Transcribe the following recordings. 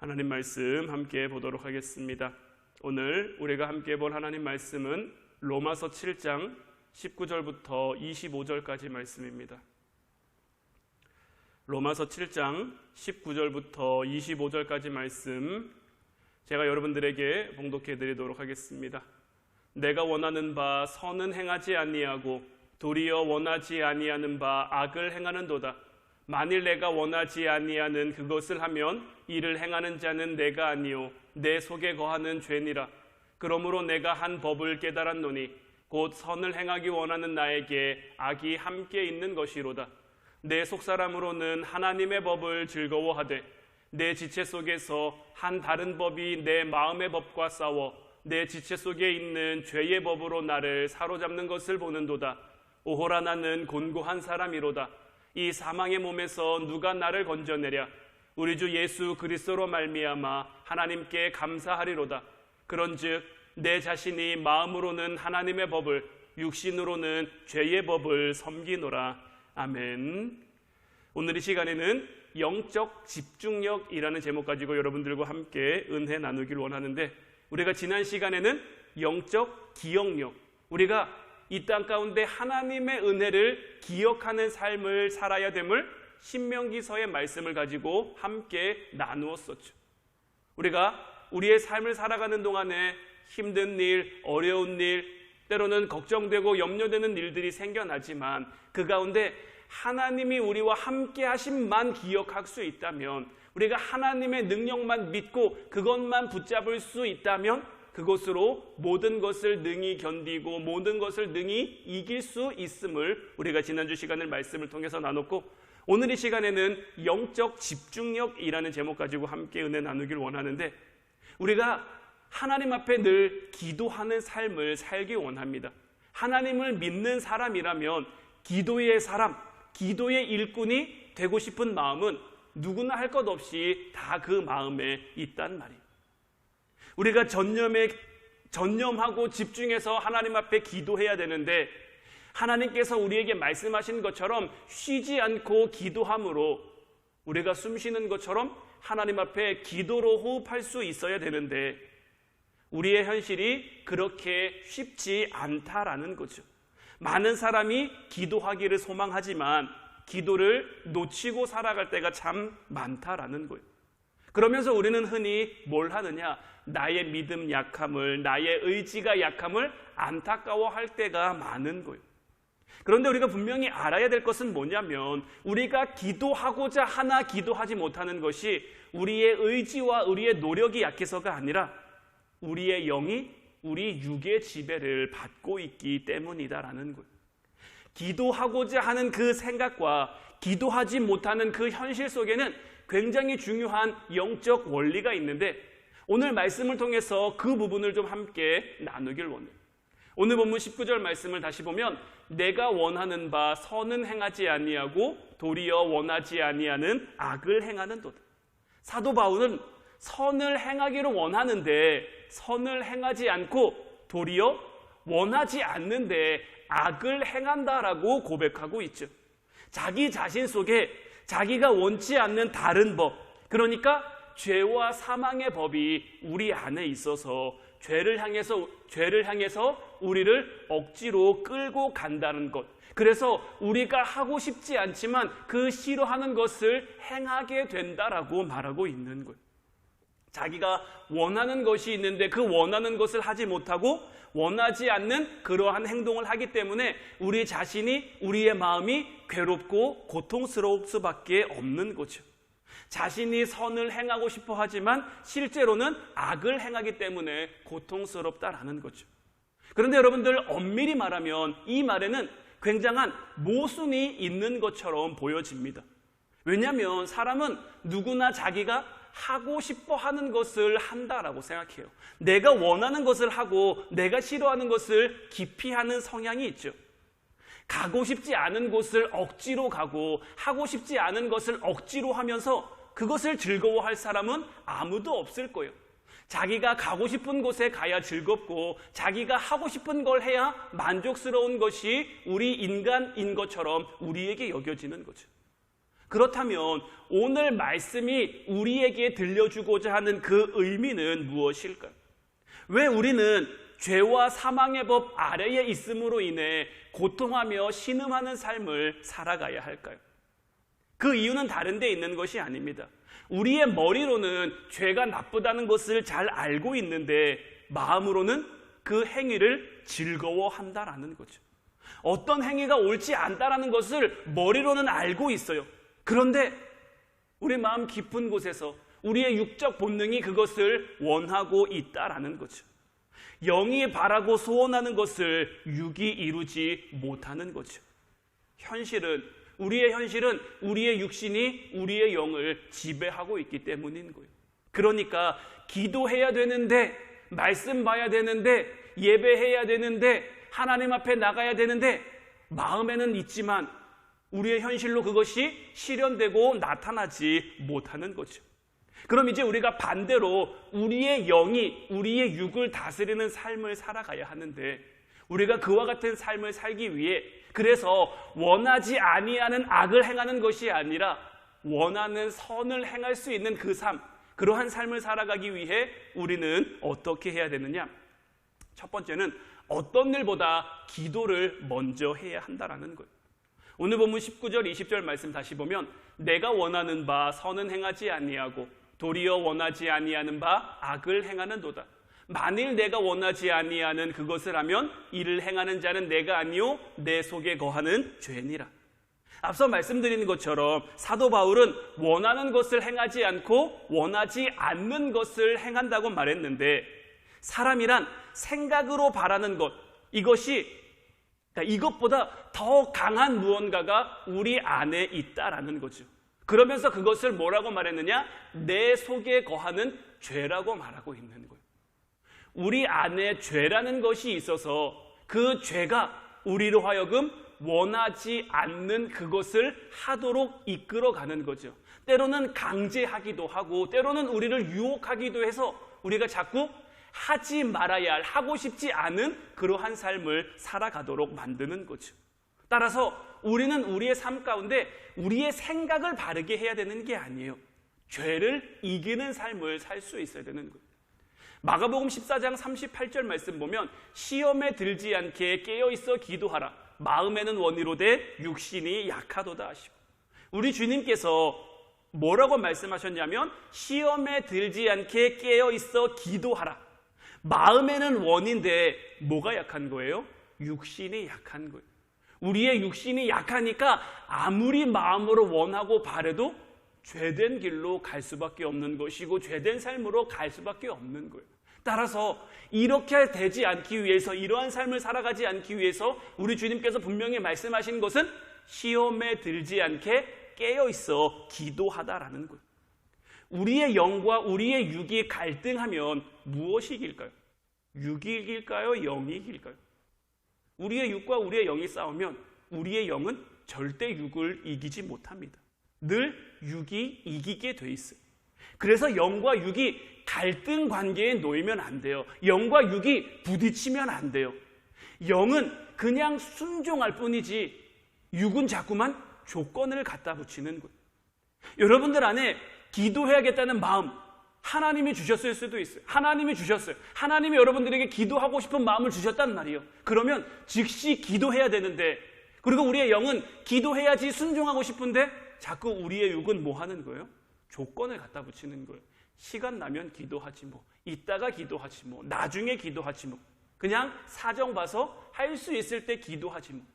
하나님 말씀 함께 보도록 하겠습니다. 오늘 우리가 함께 볼 하나님 말씀은 로마서 7장 19절부터 25절까지 말씀입니다. 로마서 7장 19절부터 25절까지 말씀 제가 여러분들에게 봉독해 드리도록 하겠습니다. 내가 원하는 바 선은 행하지 아니하고 도리어 원하지 아니하는 바 악을 행하는도다. 만일 내가 원하지 아니하는 그것을 하면 이를 행하는 자는 내가 아니요 내 속에 거하는 죄니라. 그러므로 내가 한 법을 깨달았노니 곧 선을 행하기 원하는 나에게 악이 함께 있는 것이로다. 내 속사람으로는 하나님의 법을 즐거워하되 내 지체 속에서 한 다른 법이 내 마음의 법과 싸워 내 지체 속에 있는 죄의 법으로 나를 사로잡는 것을 보는도다. 오호라 나는 곤고한 사람이로다. 이 사망의 몸에서 누가 나를 건져내랴. 우리 주 예수 그리스도로 말미암아 하나님께 감사하리로다. 그런즉 내 자신이 마음으로는 하나님의 법을 육신으로는 죄의 법을 섬기노라. 아멘. 오늘 이 시간에는 영적 집중력이라는 제목 가지고 여러분들과 함께 은혜 나누길 원하는데, 우리가 지난 시간에는 영적 기억력, 우리가 이 땅 가운데 하나님의 은혜를 기억하는 삶을 살아야 됨을 신명기서의 말씀을 가지고 함께 나누었었죠. 우리가 우리의 삶을 살아가는 동안에 힘든 일, 어려운 일, 때로는 걱정되고 염려되는 일들이 생겨나지만 그 가운데 하나님이 우리와 함께 하심만 기억할 수 있다면, 우리가 하나님의 능력만 믿고 그것만 붙잡을 수 있다면 그것으로 모든 것을 능히 견디고 모든 것을 능히 이길 수 있음을 우리가 지난주 시간을 말씀을 통해서 나눴고, 오늘 이 시간에는 영적 집중력이라는 제목 가지고 함께 은혜 나누길 원하는데, 우리가 하나님 앞에 늘 기도하는 삶을 살기 원합니다. 하나님을 믿는 사람이라면 기도의 사람, 기도의 일꾼이 되고 싶은 마음은 누구나 할 것 없이 다 그 마음에 있단 말이에요. 우리가 전념하고 집중해서 하나님 앞에 기도해야 되는데, 하나님께서 우리에게 말씀하신 것처럼 쉬지 않고 기도함으로 우리가 숨 쉬는 것처럼 하나님 앞에 기도로 호흡할 수 있어야 되는데, 우리의 현실이 그렇게 쉽지 않다라는 거죠. 많은 사람이 기도하기를 소망하지만 기도를 놓치고 살아갈 때가 참 많다라는 거예요. 그러면서 우리는 흔히 뭘 하느냐? 나의 믿음 약함을, 나의 의지가 약함을 안타까워할 때가 많은 거예요. 그런데 우리가 분명히 알아야 될 것은 뭐냐면, 우리가 기도하고자 하나 기도하지 못하는 것이 우리의 의지와 우리의 노력이 약해서가 아니라 우리의 영이 우리 육의 지배를 받고 있기 때문이다라는 거예요. 기도하고자 하는 그 생각과 기도하지 못하는 그 현실 속에는 굉장히 중요한 영적 원리가 있는데, 오늘 말씀을 통해서 그 부분을 좀 함께 나누길 원해요. 오늘 본문 19절 말씀을 다시 보면, 내가 원하는 바 선은 행하지 아니하고 도리어 원하지 아니하는 악을 행하는도다. 사도 바울은 선을 행하기를 원하는데 선을 행하지 않고 도리어 원하지 않는데 악을 행한다라고 고백하고 있죠. 자기 자신 속에 자기가 원치 않는 다른 법, 그러니까 죄와 사망의 법이 우리 안에 있어서 죄를 향해서 우리를 억지로 끌고 간다는 것, 그래서 우리가 하고 싶지 않지만 그 싫어하는 것을 행하게 된다라고 말하고 있는 거예요. 자기가 원하는 것이 있는데 그 원하는 것을 하지 못하고 원하지 않는 그러한 행동을 하기 때문에 우리 자신이, 우리의 마음이 괴롭고 고통스러울 수밖에 없는 거죠. 자신이 선을 행하고 싶어 하지만 실제로는 악을 행하기 때문에 고통스럽다라는 거죠. 그런데 여러분들, 엄밀히 말하면 이 말에는 굉장한 모순이 있는 것처럼 보여집니다. 왜냐하면 사람은 누구나 자기가 하고 싶어 하는 것을 한다라고 생각해요. 내가 원하는 것을 하고 내가 싫어하는 것을 기피하는 성향이 있죠. 가고 싶지 않은 곳을 억지로 가고 하고 싶지 않은 것을 억지로 하면서 그것을 즐거워할 사람은 아무도 없을 거예요. 자기가 가고 싶은 곳에 가야 즐겁고 자기가 하고 싶은 걸 해야 만족스러운 것이 우리 인간인 것처럼 우리에게 여겨지는 거죠. 그렇다면 오늘 말씀이 우리에게 들려주고자 하는 그 의미는 무엇일까요? 왜 우리는 죄와 사망의 법 아래에 있음으로 인해 고통하며 신음하는 삶을 살아가야 할까요? 그 이유는 다른 데 있는 것이 아닙니다. 우리의 머리로는 죄가 나쁘다는 것을 잘 알고 있는데 마음으로는 그 행위를 즐거워한다라는 거죠. 어떤 행위가 옳지 않다라는 것을 머리로는 알고 있어요. 그런데 우리 마음 깊은 곳에서 우리의 육적 본능이 그것을 원하고 있다라는 거죠. 영이 바라고 소원하는 것을 육이 이루지 못하는 거죠. 우리의 현실은 우리의 육신이 우리의 영을 지배하고 있기 때문인 거예요. 그러니까 기도해야 되는데, 말씀 봐야 되는데, 예배해야 되는데, 하나님 앞에 나가야 되는데 마음에는 있지만 우리의 현실로 그것이 실현되고 나타나지 못하는 거죠. 그럼 이제 우리가 반대로 우리의 영이 우리의 육을 다스리는 삶을 살아가야 하는데, 우리가 그와 같은 삶을 살기 위해 그래서 원하지 아니하는 악을 행하는 것이 아니라 원하는 선을 행할 수 있는 그 삶, 그러한 삶을 살아가기 위해 우리는 어떻게 해야 되느냐? 첫 번째는 어떤 일보다 기도를 먼저 해야 한다라는 거예요. 오늘 본문 19절 20절 말씀 다시 보면 내가 원하는 바 선은 행하지 아니하고 도리어 원하지 아니하는 바 악을 행하는도다. 만일 내가 원하지 아니하는 그것을 하면 이를 행하는 자는 내가 아니요 내 속에 거하는 죄니라. 앞서 말씀드린 것처럼 사도 바울은 원하는 것을 행하지 않고 원하지 않는 것을 행한다고 말했는데, 사람이란 생각으로 바라는 것, 이것보다 더 강한 무언가가 우리 안에 있다라는 거죠. 그러면서 그것을 뭐라고 말했느냐? 내 속에 거하는 죄라고 말하고 있는 거예요. 우리 안에 죄라는 것이 있어서 그 죄가 우리로 하여금 원하지 않는 그것을 하도록 이끌어가는 거죠. 때로는 강제하기도 하고 때로는 우리를 유혹하기도 해서 우리가 자꾸 하지 말아야 할, 하고 싶지 않은 그러한 삶을 살아가도록 만드는 거죠. 따라서 우리는 우리의 삶 가운데 우리의 생각을 바르게 해야 되는 게 아니에요. 죄를 이기는 삶을 살 수 있어야 되는 거예요. 마가복음 14장 38절 말씀 보면 시험에 들지 않게 깨어있어 기도하라. 마음에는 원이로되 육신이 약하도다 하시고, 우리 주님께서 뭐라고 말씀하셨냐면 시험에 들지 않게 깨어있어 기도하라. 마음에는 원인데 뭐가 약한 거예요? 육신이 약한 거예요. 우리의 육신이 약하니까 아무리 마음으로 원하고 바래도 죄된 길로 갈 수밖에 없는 것이고 죄된 삶으로 갈 수밖에 없는 거예요. 따라서 이렇게 되지 않기 위해서, 이러한 삶을 살아가지 않기 위해서 우리 주님께서 분명히 말씀하신 것은 시험에 들지 않게 깨어있어 기도하다라는 거예요. 우리의 영과 우리의 육이 갈등하면 무엇이 이길까요? 육이 이길까요? 영이 이길까요? 우리의 육과 우리의 영이 싸우면 우리의 영은 절대 육을 이기지 못합니다. 늘 육이 이기게 돼 있어요. 그래서 영과 육이 갈등 관계에 놓이면 안 돼요. 영과 육이 부딪히면 안 돼요. 영은 그냥 순종할 뿐이지 육은 자꾸만 조건을 갖다 붙이는 거예요. 여러분들 안에 기도해야겠다는 마음 하나님이 주셨을 수도 있어요. 하나님이 주셨어요. 하나님이 여러분들에게 기도하고 싶은 마음을 주셨단 말이에요. 그러면 즉시 기도해야 되는데, 그리고 우리의 영은 기도해야지 순종하고 싶은데 자꾸 우리의 육은 뭐 하는 거예요? 조건을 갖다 붙이는 거예요. 시간 나면 기도하지 뭐, 이따가 기도하지 뭐, 나중에 기도하지 뭐, 그냥 사정 봐서 할 수 있을 때 기도하지 뭐.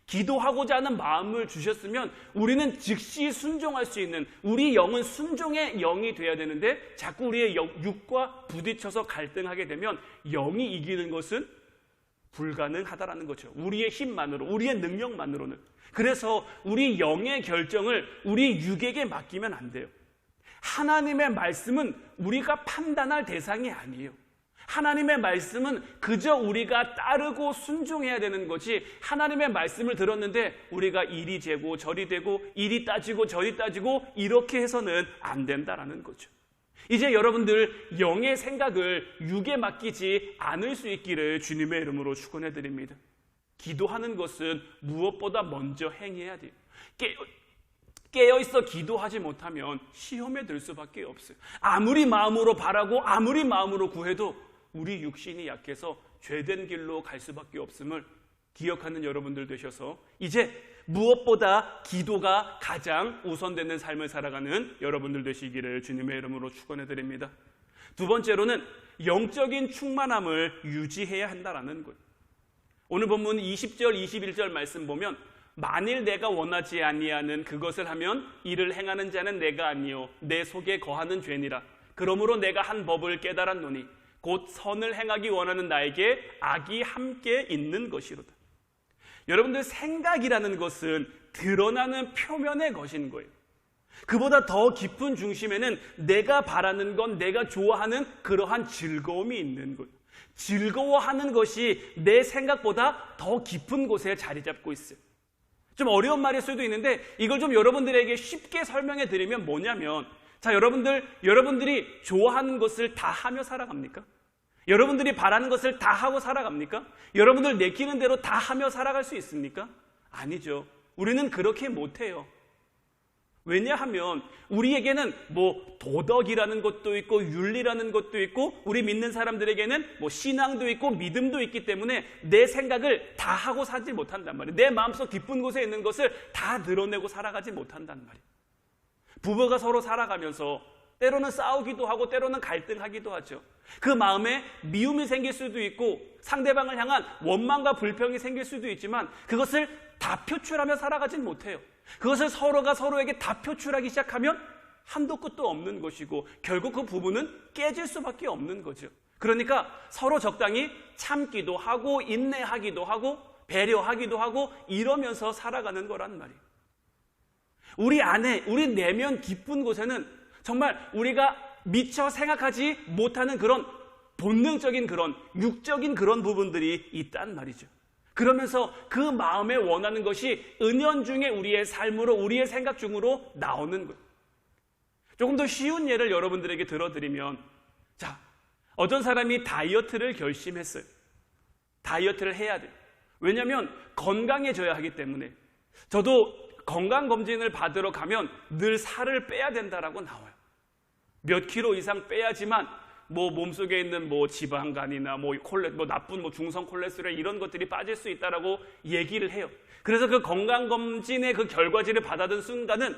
기도하고자 하는 마음을 주셨으면 우리는 즉시 순종할 수 있는, 우리 영은 순종의 영이 돼야 되는데 자꾸 우리의 육과 부딪혀서 갈등하게 되면 영이 이기는 것은 불가능하다라는 거죠. 우리의 힘만으로, 우리의 능력만으로는. 그래서 우리 영의 결정을 우리 육에게 맡기면 안 돼요. 하나님의 말씀은 우리가 판단할 대상이 아니에요. 하나님의 말씀은 그저 우리가 따르고 순종해야 되는 거지, 하나님의 말씀을 들었는데 우리가 이리 재고 저리 되고 이리 따지고 저리 따지고 이렇게 해서는 안 된다라는 거죠. 이제 여러분들 영의 생각을 육에 맡기지 않을 수 있기를 주님의 이름으로 축원해 드립니다. 기도하는 것은 무엇보다 먼저 행해야 돼요. 깨어있어 기도하지 못하면 시험에 들 수밖에 없어요. 아무리 마음으로 바라고 아무리 마음으로 구해도 우리 육신이 약해서 죄된 길로 갈 수밖에 없음을 기억하는 여러분들 되셔서 이제 무엇보다 기도가 가장 우선되는 삶을 살아가는 여러분들 되시기를 주님의 이름으로 축원해 드립니다. 두 번째로는 영적인 충만함을 유지해야 한다라는 거예요. 오늘 본문 20절, 21절 말씀 보면 만일 내가 원하지 아니하는 그것을 하면 이를 행하는 자는 내가 아니요 내 속에 거하는 죄니라. 그러므로 내가 한 법을 깨달았노니 곧 선을 행하기 원하는 나에게 악이 함께 있는 것이로다. 여러분들 생각이라는 것은 드러나는 표면의 것인 거예요. 그보다 더 깊은 중심에는 내가 바라는 건 내가 좋아하는 그러한 즐거움이 있는 거예요. 즐거워하는 것이 내 생각보다 더 깊은 곳에 자리 잡고 있어요. 좀 어려운 말일 수도 있는데 이걸 좀 여러분들에게 쉽게 설명해 드리면 뭐냐면, 자, 여러분들이 좋아하는 것을 다 하며 살아갑니까? 여러분들이 바라는 것을 다 하고 살아갑니까? 여러분들 내키는 대로 다 하며 살아갈 수 있습니까? 아니죠. 우리는 그렇게 못해요. 왜냐하면 우리에게는 도덕이라는 것도 있고 윤리라는 것도 있고 우리 믿는 사람들에게는 신앙도 있고 믿음도 있기 때문에 내 생각을 다 하고 살지 못한단 말이에요. 내 마음속 깊은 곳에 있는 것을 다 드러내고 살아가지 못한단 말이에요. 부부가 서로 살아가면서 때로는 싸우기도 하고 때로는 갈등하기도 하죠. 그 마음에 미움이 생길 수도 있고 상대방을 향한 원망과 불평이 생길 수도 있지만 그것을 다 표출하며 살아가진 못해요. 그것을 서로가 서로에게 다 표출하기 시작하면 한도 끝도 없는 것이고 결국 그 부부는 깨질 수밖에 없는 거죠. 그러니까 서로 적당히 참기도 하고 인내하기도 하고 배려하기도 하고 이러면서 살아가는 거란 말이에요. 우리 안에, 우리 내면 깊은 곳에는 정말 우리가 미처 생각하지 못하는 그런 본능적인 그런 육적인 그런 부분들이 있단 말이죠. 그러면서 그 마음에 원하는 것이 은연중에 우리의 삶으로 우리의 생각 중으로 나오는 거예요. 조금 더 쉬운 예를 여러분들에게 들어드리면, 자, 어떤 사람이 다이어트를 결심했어요. 다이어트를 해야 돼요. 왜냐하면 건강해져야 하기 때문에. 저도 건강검진을 받으러 가면 늘 살을 빼야 된다라고 나와요. 몇 킬로 이상 빼야지만 몸속에 있는 지방간이나 나쁜 중성 콜레스테롤 이런 것들이 빠질 수 있다라고 얘기를 해요. 그래서 그 건강검진의 그 결과지를 받아든 순간은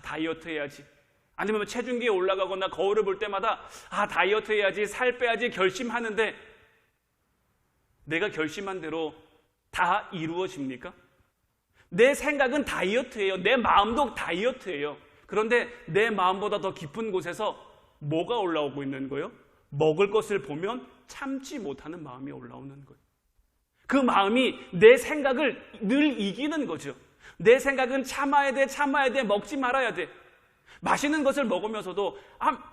다이어트 해야지. 아니면 체중계에 올라가거나 거울을 볼 때마다 다이어트 해야지, 살 빼야지 결심하는데 내가 결심한 대로 다 이루어집니까? 내 생각은 다이어트예요. 내 마음도 다이어트예요. 그런데 내 마음보다 더 깊은 곳에서 뭐가 올라오고 있는 거예요? 먹을 것을 보면 참지 못하는 마음이 올라오는 거예요. 그 마음이 내 생각을 늘 이기는 거죠. 내 생각은 참아야 돼, 먹지 말아야 돼. 맛있는 것을 먹으면서도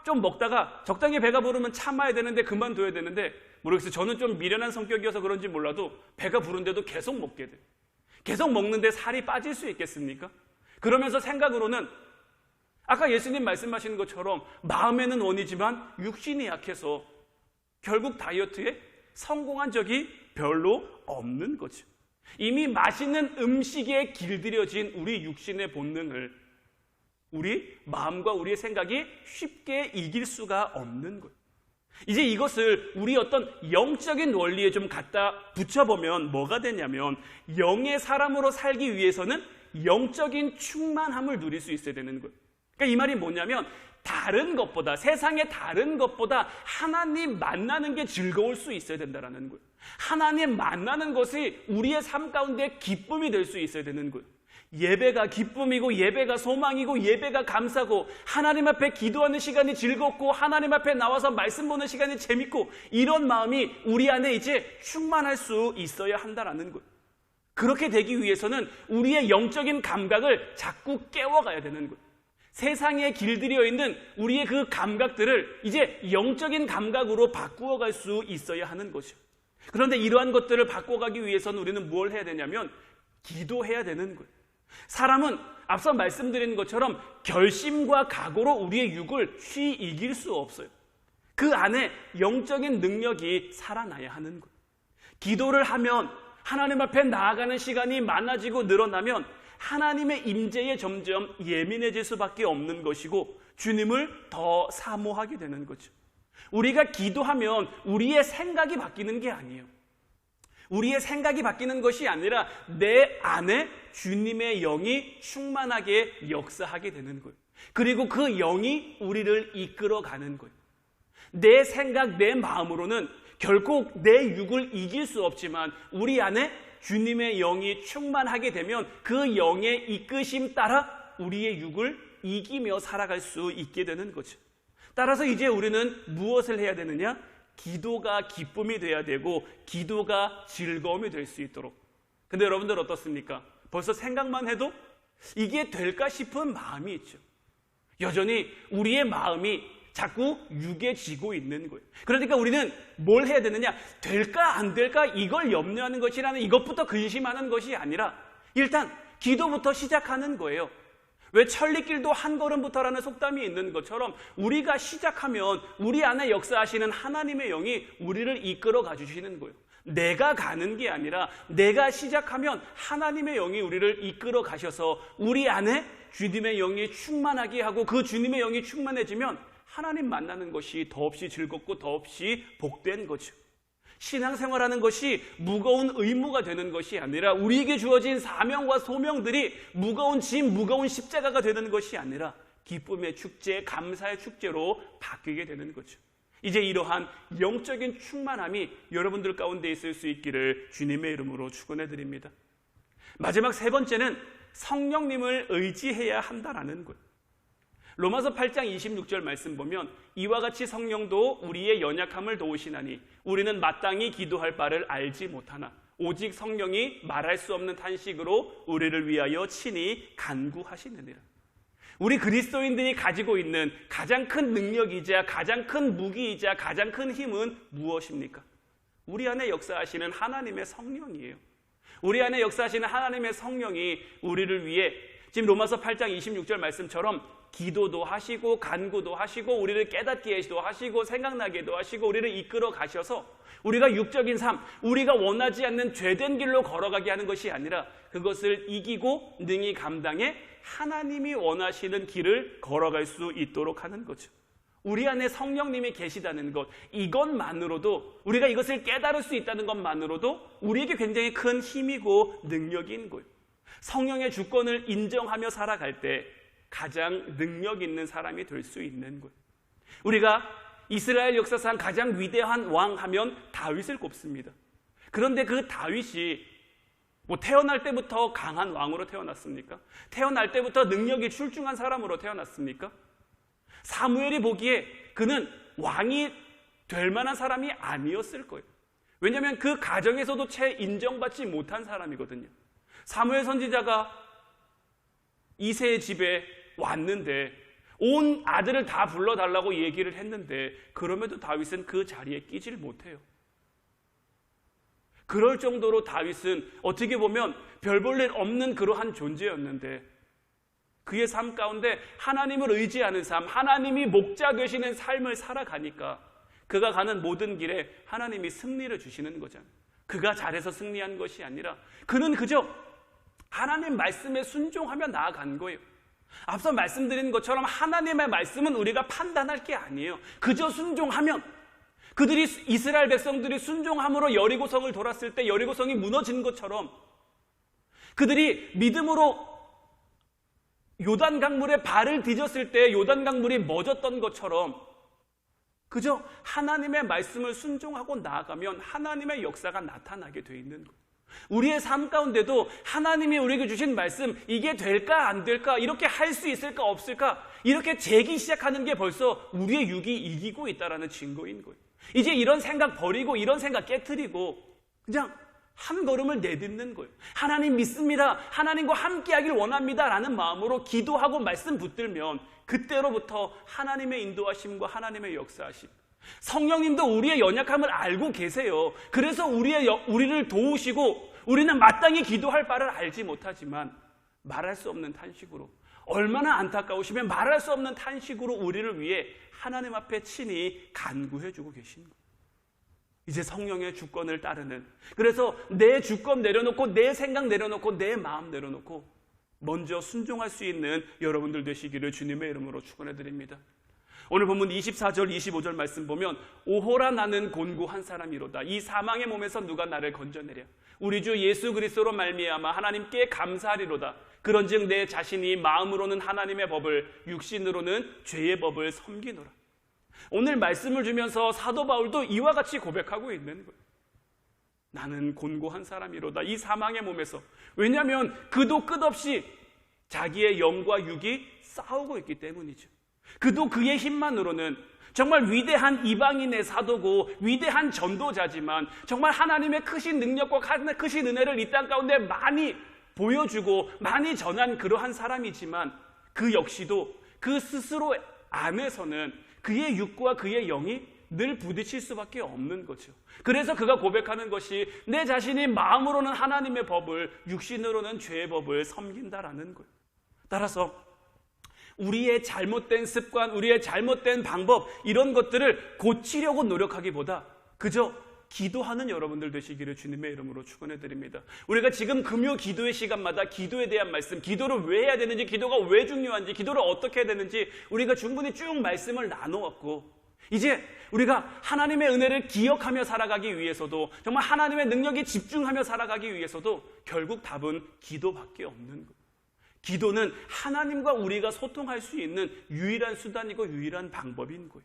좀 먹다가 적당히 배가 부르면 참아야 되는데 그만둬야 되는데 모르겠어요. 저는 좀 미련한 성격이어서 그런지 몰라도 배가 부른데도 계속 먹게 돼요. 계속 먹는데 살이 빠질 수 있겠습니까? 그러면서 생각으로는 아까 예수님 말씀하신 것처럼 마음에는 원이지만 육신이 약해서 결국 다이어트에 성공한 적이 별로 없는 거죠. 이미 맛있는 음식에 길들여진 우리 육신의 본능을 우리 마음과 우리의 생각이 쉽게 이길 수가 없는 거예요. 이제 이것을 우리 어떤 영적인 원리에 좀 갖다 붙여보면 뭐가 되냐면 영의 사람으로 살기 위해서는 영적인 충만함을 누릴 수 있어야 되는 거예요. 그러니까 이 말이 뭐냐면 다른 것보다, 세상의 다른 것보다 하나님 만나는 게 즐거울 수 있어야 된다는 거예요. 하나님 만나는 것이 우리의 삶 가운데 기쁨이 될 수 있어야 되는 거예요. 예배가 기쁨이고 예배가 소망이고 예배가 감사고 하나님 앞에 기도하는 시간이 즐겁고 하나님 앞에 나와서 말씀 보는 시간이 재밌고 이런 마음이 우리 안에 이제 충만할 수 있어야 한다는 거예요. 그렇게 되기 위해서는 우리의 영적인 감각을 자꾸 깨워가야 되는 거예요. 세상에 길들여 있는 우리의 그 감각들을 이제 영적인 감각으로 바꾸어갈 수 있어야 하는 것이죠. 그런데 이러한 것들을 바꿔가기 위해서는 우리는 뭘 해야 되냐면 기도해야 되는 거예요. 사람은 앞서 말씀드린 것처럼 결심과 각오로 우리의 육을 쉬이 이길 수 없어요. 그 안에 영적인 능력이 살아나야 하는 거예요. 기도를 하면 하나님 앞에 나아가는 시간이 많아지고 늘어나면 하나님의 임재에 점점 예민해질 수밖에 없는 것이고 주님을 더 사모하게 되는 거죠. 우리가 기도하면 우리의 생각이 바뀌는 게 아니에요. 우리의 생각이 바뀌는 것이 아니라 내 안에 주님의 영이 충만하게 역사하게 되는 거예요. 그리고 그 영이 우리를 이끌어가는 거예요. 내 생각, 내 마음으로는 결코 내 육을 이길 수 없지만 우리 안에 주님의 영이 충만하게 되면 그 영의 이끄심 따라 우리의 육을 이기며 살아갈 수 있게 되는 거죠. 따라서 이제 우리는 무엇을 해야 되느냐? 기도가 기쁨이 돼야 되고 기도가 즐거움이 될 수 있도록. 근데 여러분들 어떻습니까? 벌써 생각만 해도 이게 될까 싶은 마음이 있죠. 여전히 우리의 마음이 자꾸 유괴지고 있는 거예요. 그러니까 우리는 뭘 해야 되느냐? 될까 안 될까 이걸 염려하는 것이라는 이것부터 근심하는 것이 아니라 일단 기도부터 시작하는 거예요. 왜 천리길도 한 걸음부터라는 속담이 있는 것처럼 우리가 시작하면 우리 안에 역사하시는 하나님의 영이 우리를 이끌어 가주시는 거예요. 내가 가는 게 아니라 내가 시작하면 하나님의 영이 우리를 이끌어 가셔서 우리 안에 주님의 영이 충만하게 하고 그 주님의 영이 충만해지면 하나님 만나는 것이 더없이 즐겁고 더없이 복된 거죠. 신앙생활하는 것이 무거운 의무가 되는 것이 아니라 우리에게 주어진 사명과 소명들이 무거운 짐, 무거운 십자가가 되는 것이 아니라 기쁨의 축제, 감사의 축제로 바뀌게 되는 거죠. 이제 이러한 영적인 충만함이 여러분들 가운데 있을 수 있기를 주님의 이름으로 축원해 드립니다. 마지막 세 번째는 성령님을 의지해야 한다라는 거예요. 로마서 8장 26절 말씀 보면 이와 같이 성령도 우리의 연약함을 도우시나니 우리는 마땅히 기도할 바를 알지 못하나 오직 성령이 말할 수 없는 탄식으로 우리를 위하여 친히 간구하시느니라. 우리 그리스도인들이 가지고 있는 가장 큰 능력이자 가장 큰 무기이자 가장 큰 힘은 무엇입니까? 우리 안에 역사하시는 하나님의 성령이에요. 우리 안에 역사하시는 하나님의 성령이 우리를 위해 지금 로마서 8장 26절 말씀처럼 기도도 하시고 간구도 하시고 우리를 깨닫게 하시고 생각나게도 하시고 우리를 이끌어 가셔서 우리가 육적인 삶, 우리가 원하지 않는 죄된 길로 걸어가게 하는 것이 아니라 그것을 이기고 능히 감당해 하나님이 원하시는 길을 걸어갈 수 있도록 하는 거죠. 우리 안에 성령님이 계시다는 것, 이것만으로도 우리가 이것을 깨달을 수 있다는 것만으로도 우리에게 굉장히 큰 힘이고 능력인 거예요. 성령의 주권을 인정하며 살아갈 때 가장 능력 있는 사람이 될 수 있는 거예요. 우리가 이스라엘 역사상 가장 위대한 왕 하면 다윗을 꼽습니다. 그런데 그 다윗이 태어날 때부터 강한 왕으로 태어났습니까? 태어날 때부터 능력이 출중한 사람으로 태어났습니까? 사무엘이 보기에 그는 왕이 될 만한 사람이 아니었을 거예요. 왜냐하면 그 가정에서도 채 인정받지 못한 사람이거든요. 사무엘 선지자가 이새의 집에 왔는데 온 아들을 다 불러달라고 얘기를 했는데 그럼에도 다윗은 그 자리에 끼질 못해요. 그럴 정도로 다윗은 어떻게 보면 별 볼 일 없는 그러한 존재였는데 그의 삶 가운데 하나님을 의지하는 삶, 하나님이 목자 되시는 삶을 살아가니까 그가 가는 모든 길에 하나님이 승리를 주시는 거잖아요. 그가 잘해서 승리한 것이 아니라 그는 그저 하나님 말씀에 순종하며 나아간 거예요. 앞서 말씀드린 것처럼 하나님의 말씀은 우리가 판단할 게 아니에요. 그저 순종하면 그들이 이스라엘 백성들이 순종함으로 여리고성을 돌았을 때 여리고성이 무너진 것처럼 그들이 믿음으로 요단강물에 발을 디뎠을 때 요단강물이 멎었던 것처럼 그저 하나님의 말씀을 순종하고 나아가면 하나님의 역사가 나타나게 돼 있는 거예요. 우리의 삶 가운데도 하나님이 우리에게 주신 말씀 이게 될까 안 될까 이렇게 할 수 있을까 없을까 이렇게 재기 시작하는 게 벌써 우리의 육이 이기고 있다는 증거인 거예요. 이제 이런 생각 버리고 이런 생각 깨트리고 그냥 한 걸음을 내딛는 거예요. 하나님 믿습니다. 하나님과 함께하길 원합니다 라는 마음으로 기도하고 말씀 붙들면 그때로부터 하나님의 인도하심과 하나님의 역사하심, 성령님도 우리의 연약함을 알고 계세요. 그래서 우리를 도우시고 우리는 마땅히 기도할 바를 알지 못하지만 말할 수 없는 탄식으로 얼마나 안타까우시면 말할 수 없는 탄식으로 우리를 위해 하나님 앞에 친히 간구해주고 계신 거예요. 이제 성령의 주권을 따르는, 그래서 내 주권 내려놓고 내 생각 내려놓고 내 마음 내려놓고 먼저 순종할 수 있는 여러분들 되시기를 주님의 이름으로 축원해 드립니다. 오늘 본문 24절 25절 말씀 보면 오호라 나는 곤고한 사람이로다. 이 사망의 몸에서 누가 나를 건져내랴. 우리 주 예수 그리스도로 말미암아 하나님께 감사하리로다. 그런즉 내 자신이 마음으로는 하나님의 법을 육신으로는 죄의 법을 섬기노라. 오늘 말씀을 주면서 사도 바울도 이와 같이 고백하고 있는 거예요. 나는 곤고한 사람이로다. 이 사망의 몸에서. 왜냐하면 그도 끝없이 자기의 영과 육이 싸우고 있기 때문이죠. 그도 그의 힘만으로는 정말 위대한 이방인의 사도고 위대한 전도자지만 정말 하나님의 크신 능력과 크신 은혜를 이 땅 가운데 많이 보여주고 많이 전한 그러한 사람이지만 그 역시도 그 스스로 안에서는 그의 육과 그의 영이 늘 부딪힐 수밖에 없는 거죠. 그래서 그가 고백하는 것이 내 자신이 마음으로는 하나님의 법을 육신으로는 죄의 법을 섬긴다라는 거예요. 따라서 우리의 잘못된 습관, 우리의 잘못된 방법 이런 것들을 고치려고 노력하기보다 그저 기도하는 여러분들 되시기를 주님의 이름으로 축원해 드립니다. 우리가 지금 금요 기도의 시간마다 기도에 대한 말씀, 기도를 왜 해야 되는지, 기도가 왜 중요한지, 기도를 어떻게 해야 되는지 우리가 충분히 쭉 말씀을 나누었고 이제 우리가 하나님의 은혜를 기억하며 살아가기 위해서도 정말 하나님의 능력에 집중하며 살아가기 위해서도 결국 답은 기도밖에 없는 거예요. 기도는 하나님과 우리가 소통할 수 있는 유일한 수단이고 유일한 방법인 거예요.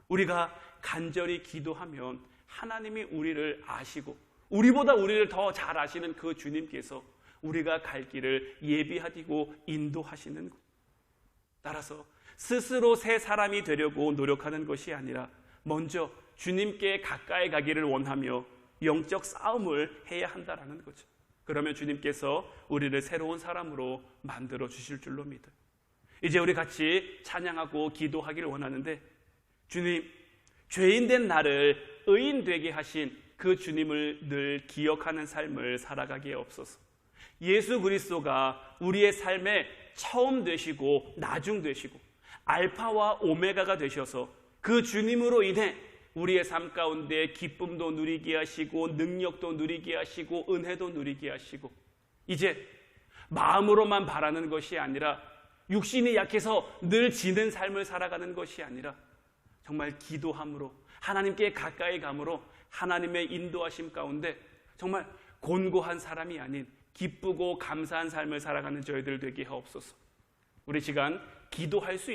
우리가 간절히 기도하면 하나님이 우리를 아시고 우리보다 우리를 더 잘 아시는 그 주님께서 우리가 갈 길을 예비하시고 인도하시는 거예요. 따라서 스스로 새 사람이 되려고 노력하는 것이 아니라 먼저 주님께 가까이 가기를 원하며 영적 싸움을 해야 한다는 거죠. 그러면 주님께서 우리를 새로운 사람으로 만들어 주실 줄로 믿어요. 이제 우리 같이 찬양하고 기도하기를 원하는데 주님, 죄인 된 나를 의인 되게 하신 그 주님을 늘 기억하는 삶을 살아가기에 없어서 예수 그리스도가 우리의 삶의 처음 되시고 나중 되시고 알파와 오메가가 되셔서 그 주님으로 인해 우리의 삶 가운데 기쁨도 누리게 하시고 능력도 누리게 하시고 은혜도 누리게 하시고 이제 마음으로만 바라는 것이 아니라 육신이 약해서 늘 지는 삶을 살아가는 것이 아니라 정말 기도함으로 하나님께 가까이 감으로 하나님의 인도하심 가운데 정말 곤고한 사람이 아닌 기쁘고 감사한 삶을 살아가는 저희들 되게 하옵소서. 우리 시간 기도할 수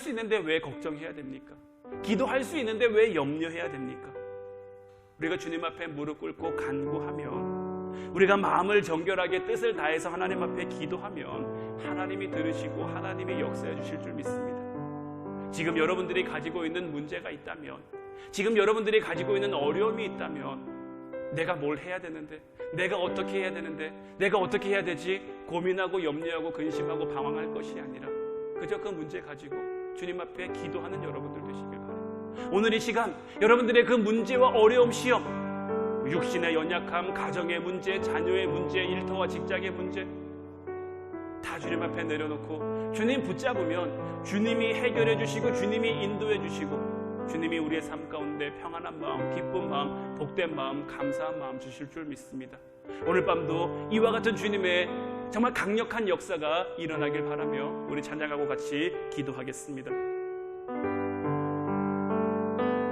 있는데 왜 걱정해야 됩니까? 기도할 수 있는데 왜 염려해야 됩니까? 우리가 주님 앞에 무릎 꿇고 간구하면 우리가 마음을 정결하게 뜻을 다해서 하나님 앞에 기도하면 하나님이 들으시고 하나님이 역사해 주실 줄 믿습니다. 지금 여러분들이 가지고 있는 문제가 있다면 지금 여러분들이 가지고 있는 어려움이 있다면 내가 뭘 해야 되는데 내가 어떻게 해야 되는데 내가 어떻게 해야 되지 고민하고 염려하고 근심하고 방황할 것이 아니라 그저 그 문제 가지고 주님 앞에 기도하는 여러분들 되시길 바랍니다. 오늘 이 시간 여러분들의 그 문제와 어려움 시험 육신의 연약함, 가정의 문제, 자녀의 문제, 일터와 직장의 문제 다 주님 앞에 내려놓고 주님 붙잡으면 주님이 해결해 주시고 주님이 인도해 주시고 주님이 우리의 삶 가운데 평안한 마음, 기쁜 마음, 복된 마음, 감사한 마음 주실 줄 믿습니다. 오늘 밤도 이와 같은 주님의 정말 강력한 역사가 일어나길 바라며 우리 찬양하고 같이 기도하겠습니다.